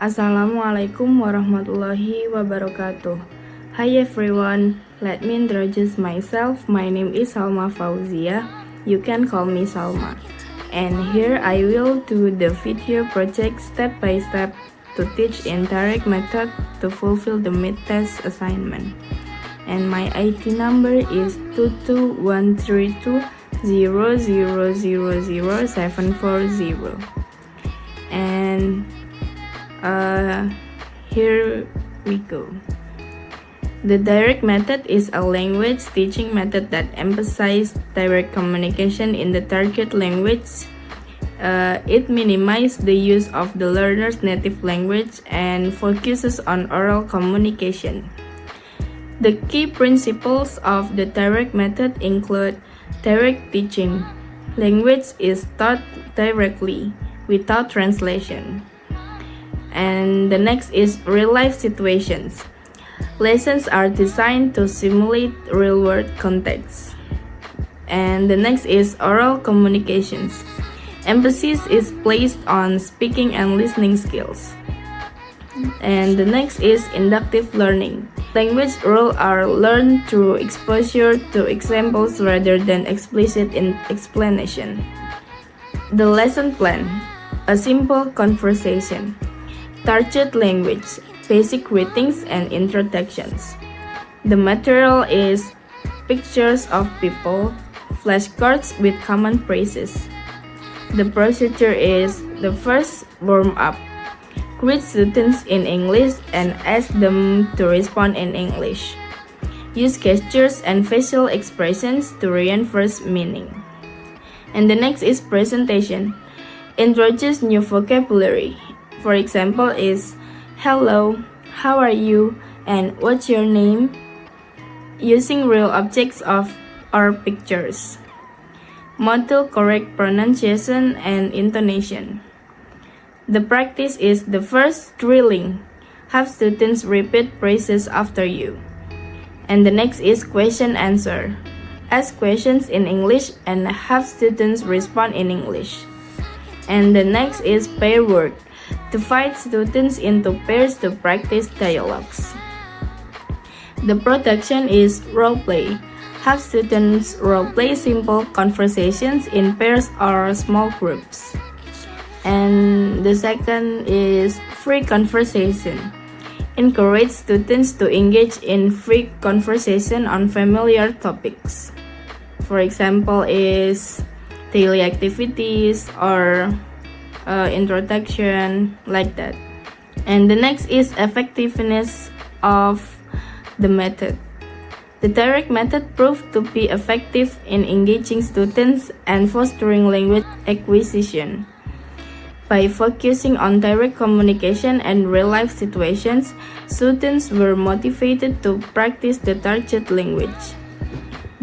Assalamualaikum warahmatullahi wabarakatuh. Hi everyone, let me introduce myself. My name is Salma Fauziyah. You can call me Salma. And here I will do the video project step by step to teach indirect method to fulfill the mid-test assignment. And my ID number is 2213200000740. And here we go. The direct method is a language teaching method that emphasizes direct communication in the target language. It minimizes the use of the learner's native language and focuses on oral communication. The key principles of the direct method include direct teaching. Language is taught directly, without translation. And the next is real-life situations. Lessons are designed to simulate real-world contexts. And the next is oral communications. Emphasis is placed on speaking and listening skills. And the next is inductive learning. Language rules are learned through exposure to examples rather than explicit explanation. The lesson plan. A simple conversation. Target language, basic greetings and introductions. The material is pictures of people, flashcards with common phrases. The procedure is the first warm-up. Greet students in English and ask them to respond in English. Use gestures and facial expressions to reinforce meaning. And the next is presentation. Introduce new vocabulary. For example is hello, how are you, and what's your name? Using real objects or pictures. Model correct pronunciation and intonation. The practice is the first drilling. Have students repeat phrases after you. And the next is question answer. Ask questions in English and have students respond in English. And the next is pair work. Divide students into pairs to practice dialogues. The production is role play. Have students role play simple conversations in pairs or small groups. And the second is free conversation. Encourage students to engage in free conversation on familiar topics. For example is daily activities or introduction, like that. And the next is effectiveness of the method. The direct method proved to be effective in engaging students and fostering language acquisition. By focusing on direct communication and real-life situations, students were motivated to practice the target language.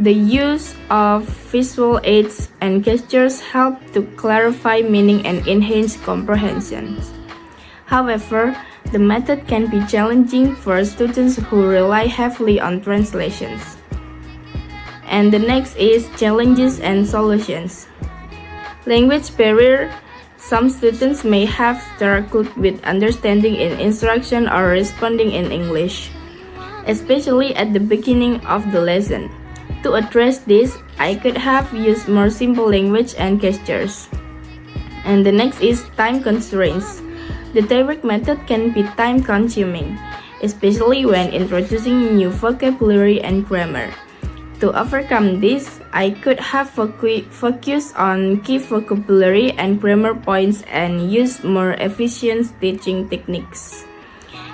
The use of visual aids and gestures help to clarify meaning and enhance comprehension. However, the method can be challenging for students who rely heavily on translations. And the next is challenges and solutions. Language barrier. Some students may have struggled with understanding in instruction or responding in English, especially at the beginning of the lesson. To address this, I could have used more simple language and gestures. And the next is time constraints. The direct method can be time-consuming, especially when introducing new vocabulary and grammar. To overcome this, I could have focused on key vocabulary and grammar points and use more efficient teaching techniques,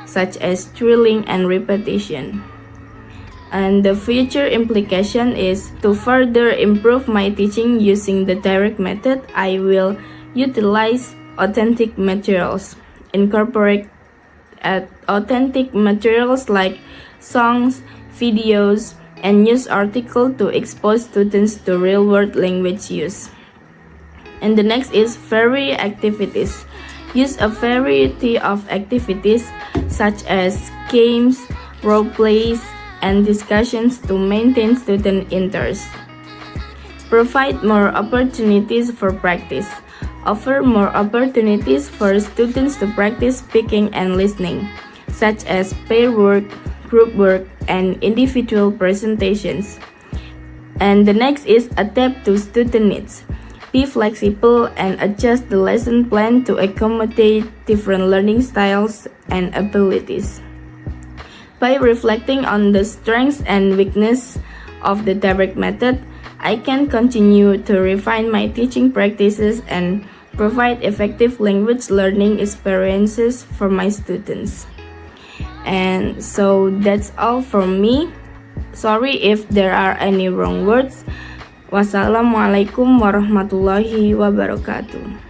such as drilling and repetition. And the future implication is to further improve my teaching using the direct method. I will utilize authentic materials, incorporate authentic materials like songs, videos, and news articles to expose students to real-world language use. And the next is varied activities. Use a variety of activities such as games, role plays, and discussions to maintain student interest. Provide more opportunities for practice. offer more opportunities for students to practice speaking and listening, such as pair work, group work, and individual presentations. And the next is adapt to student needs. Be flexible and adjust the lesson plan to accommodate different learning styles and abilities. By reflecting on the strengths and weaknesses of the direct method, I can continue to refine my teaching practices and provide effective language learning experiences for my students. And so that's all from me. Sorry if there are any wrong words. Wassalamualaikum warahmatullahi wabarakatuh.